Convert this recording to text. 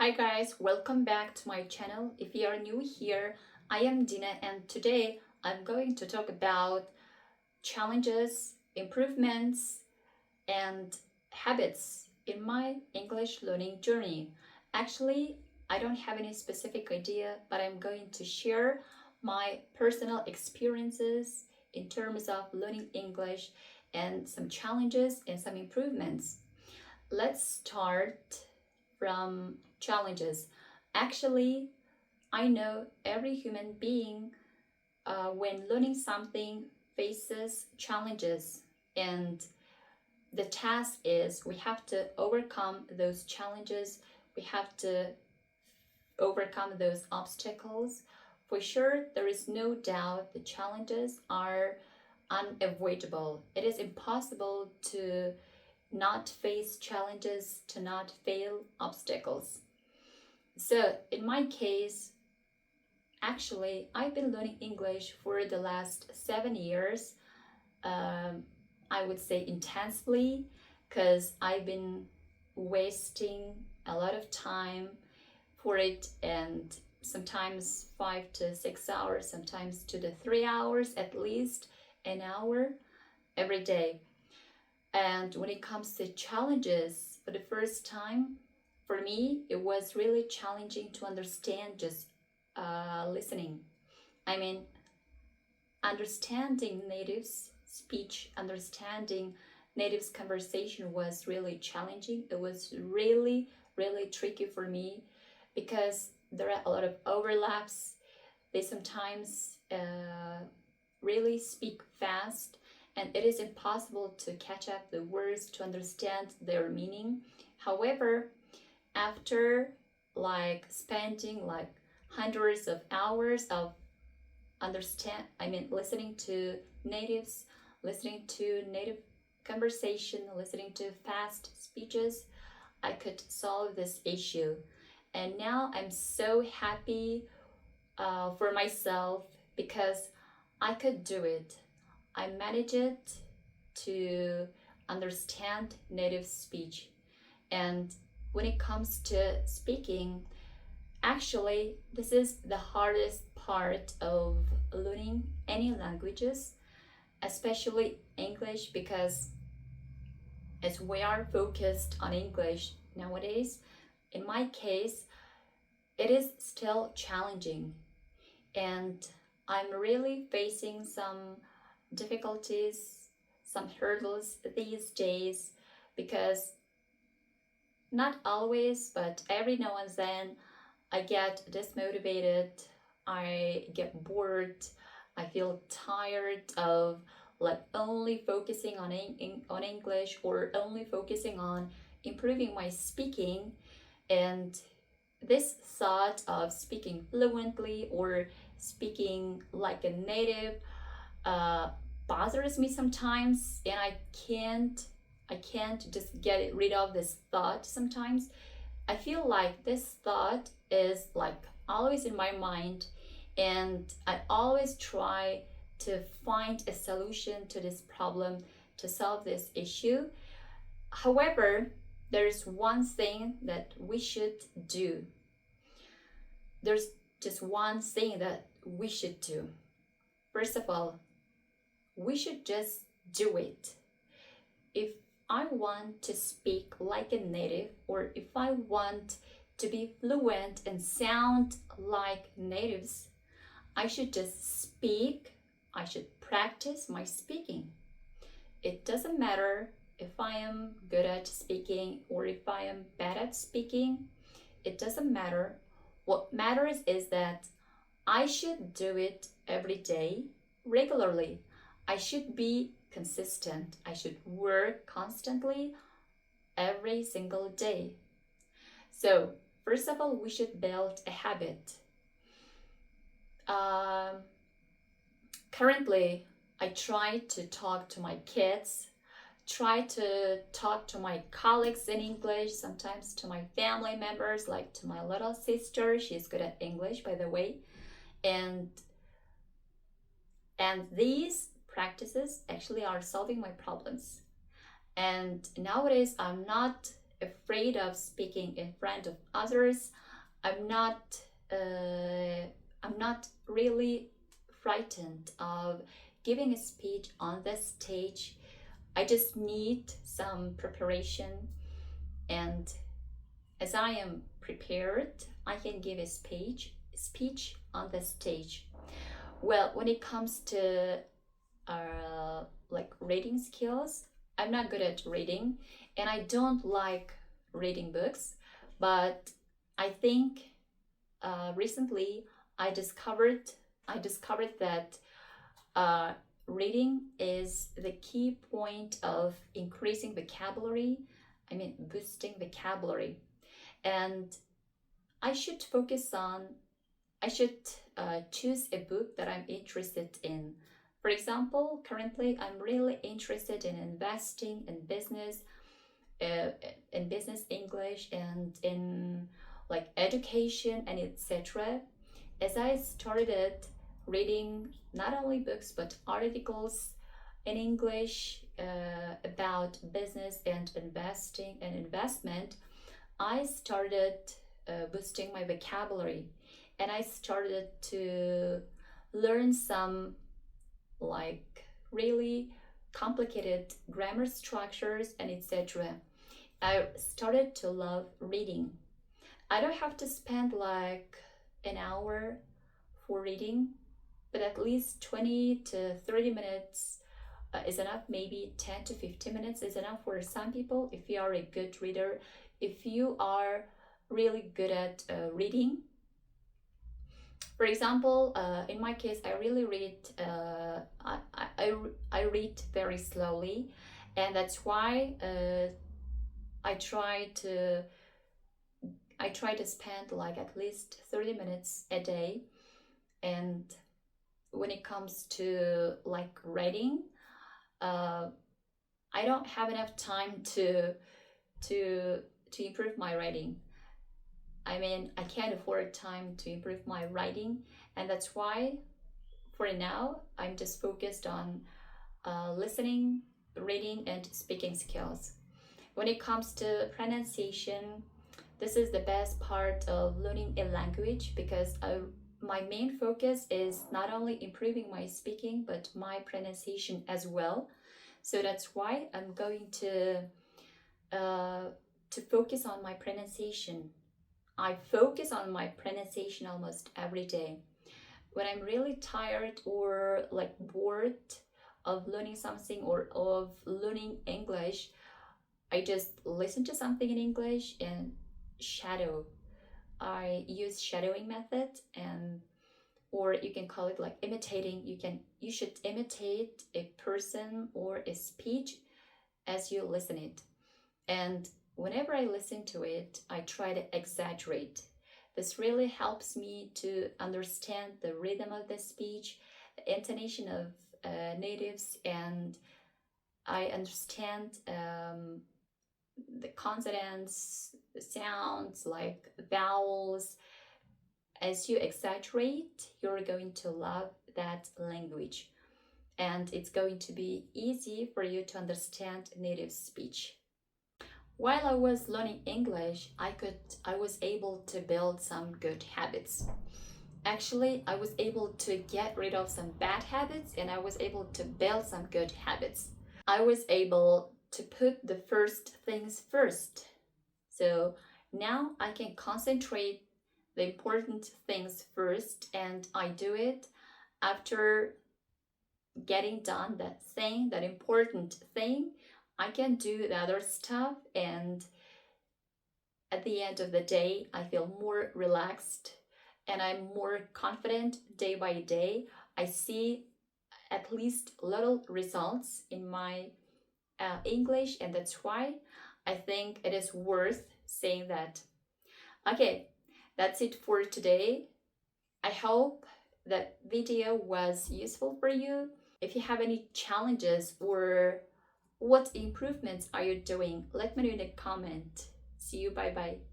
Hi guys, welcome back to my channel. If you are new here, I am Dina and today I'm going to talk about challenges, improvements, and habits in my English learning journey. Actually, I don't have any specific idea, but I'm going to share my personal experiences in terms of learning English and some challenges and some improvements. Let's start from challenges. Actually, I know every human being, when learning something, faces challenges, and the task is we have to overcome those challenges, we have to overcome those obstacles. For sure, there is no doubt the challenges are unavoidable. It is impossible to not face challenges, to not fail obstacles. So in my case, actually, I've been learning English for the last 7 years. I would say intensely, because I've been wasting a lot of time for it, and sometimes 5 to 6 hours, sometimes 2 to 3 hours, at least an hour every day. And when it comes to challenges, for the first time, for me, it was really challenging to understand just listening. I mean, understanding natives' speech, understanding natives' conversation was really challenging. It was really, really tricky for me because there are a lot of overlaps. They sometimes really speak fast, and it is impossible to catch up the words to understand their meaning. However, after spending hundreds of hours of listening to natives, listening to native conversation, listening to fast speeches, I could solve this issue. And now I'm so happy for myself because I could do it. I managed it to understand native speech. And when it comes to speaking, actually, this is the hardest part of learning any languages, especially English, because as we are focused on English nowadays, in my case, it is still challenging. And I'm really facing some difficulties, some hurdles these days, because not always, but every now and then I get dismotivated, I get bored, I feel tired of only focusing on English, or only focusing on improving my speaking. And this thought of speaking fluently or speaking like a native bothers me sometimes, and I can't just get rid of this thought sometimes. I feel like this thought is always in my mind, and I always try to find a solution to this problem, to solve this issue. However, there's one thing that we should do. There's just one thing that we should do. First of all, we should just do it. If I want to speak like a native, or if I want to be fluent and sound like natives, I should just speak. I should practice my speaking. It doesn't matter if I am good at speaking or if I am bad at speaking. It doesn't matter. What matters is that I should do it every day, regularly. I should be consistent. I should work constantly every single day. So, first of all, we should build a habit. Currently, I try to talk to my kids, try to talk to my colleagues in English, sometimes to my family members, like to my little sister. She's good at English, by the way. And these practices actually are solving my problems. And nowadays, I'm not afraid of speaking in front of others. I'm not I'm not really frightened of giving a speech on the stage. I just need some preparation, and as I am prepared, I can give a speech on the stage. Well, when it comes to like reading skills, I'm not good at reading, and I don't like reading books. But I think recently I discovered that uh, reading is the key point of increasing vocabulary. I mean, boosting vocabulary, and I should focus on. I should choose a book that I'm interested in. For example, currently I'm really interested in investing uh, in business English, and in like education and etc. As I started reading not only books but articles in English about business and investing and investment, I started boosting my vocabulary, and I started to learn some like really complicated grammar structures and etc. I started to love reading. I don't have to spend like an hour for reading, but at least 20 to 30 minutes is enough. Maybe 10 to 15 minutes is enough for some people if you are a good reader, if you are really good at reading. For example, in my case, I really read. I read very slowly, and that's why I try to I try to spend like at least 30 minutes a day. And when it comes to like reading, uh, I don't have enough time to to improve my writing. I mean, I can't afford time to improve my writing, and that's why for now I'm just focused on listening, reading, and speaking skills. When it comes to pronunciation, this is the best part of learning a language because my main focus is not only improving my speaking but my pronunciation as well. So that's why I'm going to focus on my pronunciation. I focus on my pronunciation almost every day. When I'm really tired or like bored of learning something or of learning English, I just listen to something in English and shadow. I use shadowing method, and or you can call it like imitating. You should imitate a person or a speech as you listen it. And whenever I listen to it, I try to exaggerate. This really helps me to understand the rhythm of the speech, the intonation of natives, and I understand the consonants, the sounds like vowels. As you exaggerate, you're going to love that language, and it's going to be easy for you to understand native speech. While I was learning English, I was able to build some good habits. Actually, I was able to get rid of some bad habits, and I was able to build some good habits. I was able to put the first things first. So now I can concentrate the important things first, and I do it after getting done that thing, that important thing. I can do the other stuff, and at the end of the day, I feel more relaxed and I'm more confident day by day. I see at least little results in my English, and that's why I think it is worth saying that. Okay, that's it for today. I hope that video was useful for you. If you have any challenges or what improvements are you doing, let me know in a comment. See you, bye bye.